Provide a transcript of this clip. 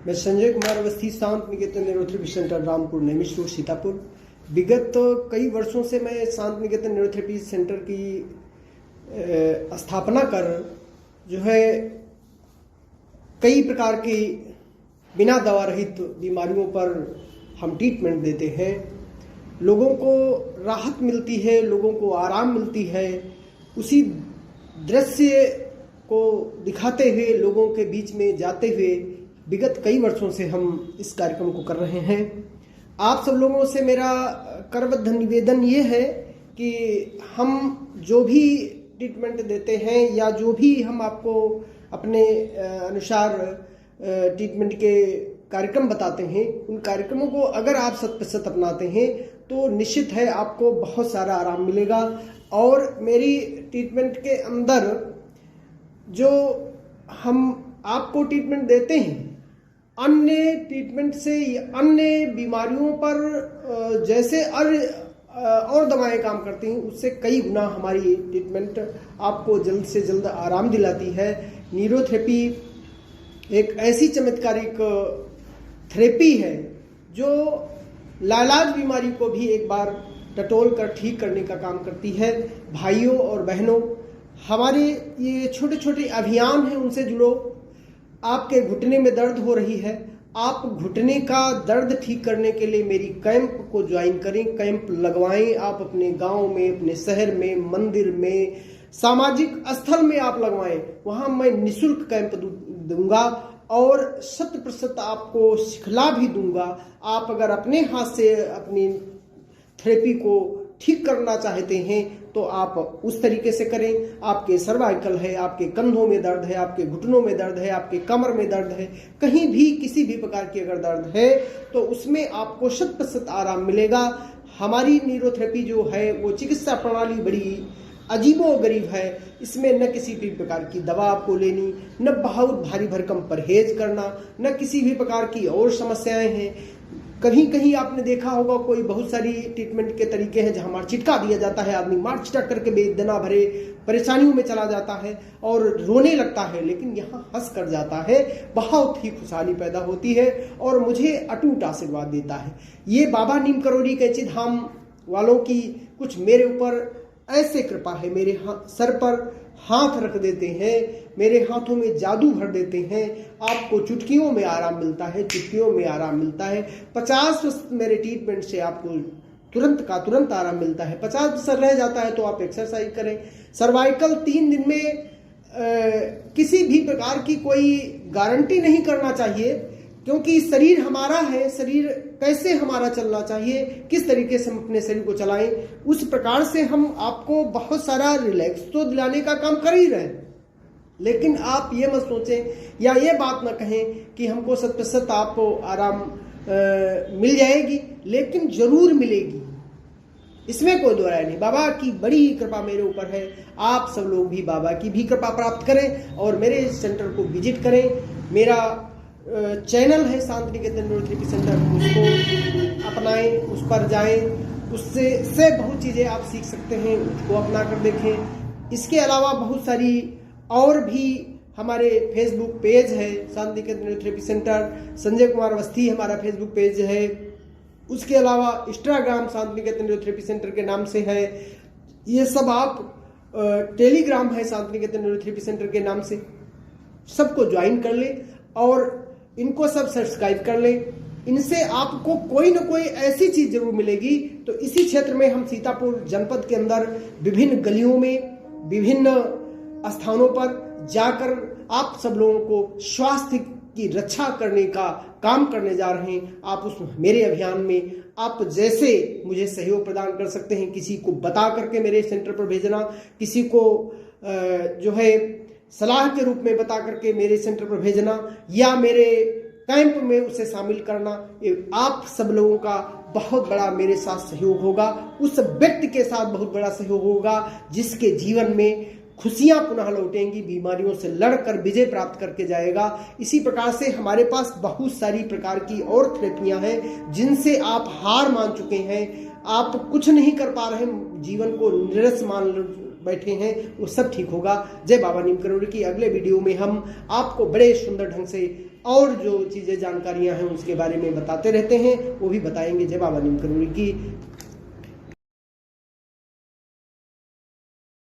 मैं Sanjay Kumar Awasthi, Shant Niketan neurotherapy centre, Rampur, Naimish road, Sitapur. विगत कई वर्षों से मैं शांत निकेतन न्यूरोथेरेपी सेंटर की स्थापना कर जो है कई प्रकार की बिना दवा रहित बीमारियों पर हम ट्रीटमेंट देते हैं। लोगों को राहत मिलती है, लोगों को आराम मिलती है। उसी दृश्य को दिखाते हुए, लोगों के बीच में जाते हुए विगत कई वर्षों से हम इस कार्यक्रम को कर रहे हैं। आप सब लोगों से मेरा करबद्ध निवेदन ये है कि हम जो भी ट्रीटमेंट देते हैं या जो भी हम आपको अपने अनुसार ट्रीटमेंट के कार्यक्रम बताते हैं, उन कार्यक्रमों को अगर आप 100% अपनाते हैं तो निश्चित है आपको बहुत सारा आराम मिलेगा। और मेरी ट्रीटमेंट के अंदर जो हम आपको ट्रीटमेंट देते हैं, अन्य ट्रीटमेंट से अन्य बीमारियों पर जैसे और दवाएं काम करती हैं, उससे कई गुना हमारी ट्रीटमेंट आपको जल्द से जल्द आराम दिलाती है। न्यूरोथेरेपी एक ऐसी चमत्कारिक थेरेपी है जो लाइलाज बीमारी को भी एक बार टटोल कर ठीक करने का काम करती है। भाइयों और बहनों, हमारे ये छोटे छोटे अभियान हैं, उनसे जुड़ो। आपके घुटने में दर्द हो रही है, आप घुटने का दर्द ठीक करने के लिए मेरी कैंप को ज्वाइन करें, कैंप लगवाएं। आप अपने गांव में, अपने शहर में, मंदिर में, सामाजिक स्थल में आप लगवाएं। वहां मैं निःशुल्क कैंप दूंगा और 100% आपको सिखला भी दूंगा। आप अगर अपने हाथ से अपनी थेरेपी को ठीक करना चाहते हैं तो आप उस तरीके से करें। आपके सर्वाइकल है, आपके कंधों में दर्द है, आपके घुटनों में दर्द है, आपके कमर में दर्द है, कहीं भी किसी भी प्रकार की अगर दर्द है तो उसमें आपको 100% आराम मिलेगा। हमारी न्यूरोथेरेपी जो है वो चिकित्सा प्रणाली बड़ी अजीबोगरीब है। इसमें न किसी भी प्रकार की दवा आपको लेनी, न बहुत भारी भरकम परहेज करना, न किसी भी प्रकार की और समस्याएं हैं। कहीं कहीं आपने देखा होगा कोई बहुत सारी ट्रीटमेंट के तरीके हैं जहां मार चिटका दिया जाता है, आदमी मार चिटक करके बेदना भरे परेशानियों में चला जाता है और रोने लगता है, लेकिन यहाँ हंस कर जाता है, बहुत ही खुशहाली पैदा होती है और मुझे अटूट आशीर्वाद देता है। ये बाबा नीम करोड़ी कैंची धाम वालों की कुछ मेरे ऊपर ऐसे कृपा है, मेरे सर पर हाथ रख देते हैं, मेरे हाथों में जादू भर देते हैं। आपको चुटकियों में आराम मिलता है, चुटकियों में आराम मिलता है। 50% मेरे ट्रीटमेंट से आपको तुरंत का तुरंत आराम मिलता है। 50% रह जाता है तो आप एक्सरसाइज करें। सर्वाइकल 3 दिन में किसी भी प्रकार की कोई गारंटी नहीं करना चाहिए, क्योंकि शरीर हमारा है। शरीर कैसे हमारा चलना चाहिए, किस तरीके से हम अपने शरीर को चलाएं, उस प्रकार से हम आपको बहुत सारा रिलैक्स तो दिलाने का काम कर ही रहे हैं। लेकिन आप ये मत सोचें या ये बात ना कहें कि हमको 100% आपको आराम मिल जाएगी, लेकिन जरूर मिलेगी, इसमें कोई दो राय नहीं। बाबा की बड़ी कृपा मेरे ऊपर है। आप सब लोग भी बाबा की भी कृपा प्राप्त करें और मेरे सेंटर को विजिट करें। मेरा चैनल है शांत निकेतन न्यूरोथेरेपी सेंटर, उसको अपनाएं, उस पर जाएं, उससे बहुत चीज़ें आप सीख सकते हैं, उसको अपना कर देखें। इसके अलावा बहुत सारी और भी हमारे फेसबुक पेज है, शांत निकेतन न्यूरोथेरेपी सेंटर, संजय कुमार अवस्थी हमारा फेसबुक पेज है। उसके अलावा इंस्टाग्राम शांत निकेतन न्यूरोथेरेपी सेंटर के नाम से है। ये सब आप टेलीग्राम है शांत निकेतन न्यूरोथेरेपी सेंटर के नाम से, सबको ज्वाइन कर ले और इनको सब सब्सक्राइब कर ले। इनसे आपको कोई ना कोई ऐसी चीज जरूर मिलेगी। तो इसी क्षेत्र में हम सीतापुर जनपद के अंदर विभिन्न गलियों में, विभिन्न स्थानों पर जाकर आप सब लोगों को स्वास्थ्य की रक्षा करने का काम करने जा रहे हैं। आप उस मेरे अभियान में आप जैसे मुझे सहयोग प्रदान कर सकते हैं, किसी को बता करके मेरे सेंटर पर भेजना, किसी को जो है सलाह के रूप में बता करके मेरे सेंटर पर भेजना या मेरे कैंप में उसे शामिल करना, आप सब लोगों का बहुत बड़ा मेरे साथ सहयोग होगा। उस व्यक्ति के साथ बहुत बड़ा सहयोग होगा जिसके जीवन में खुशियां पुनः लौटेंगी, बीमारियों से लड़कर विजय प्राप्त करके जाएगा। इसी प्रकार से हमारे पास बहुत सारी प्रकार की और थेरेपियां हैं जिनसे आप हार मान चुके हैं, आप कुछ नहीं कर पा रहे, जीवन को निरस बैठे हैं वो सब ठीक होगा। जय बाबा नीम करोड़ी की। अगले वीडियो में हम आपको बड़े सुंदर ढंग से और जो चीज़ें जानकारियां हैं उसके बारे में बताते रहते हैं, वो भी बताएंगे। जय बाबा नीम करोड़ी की।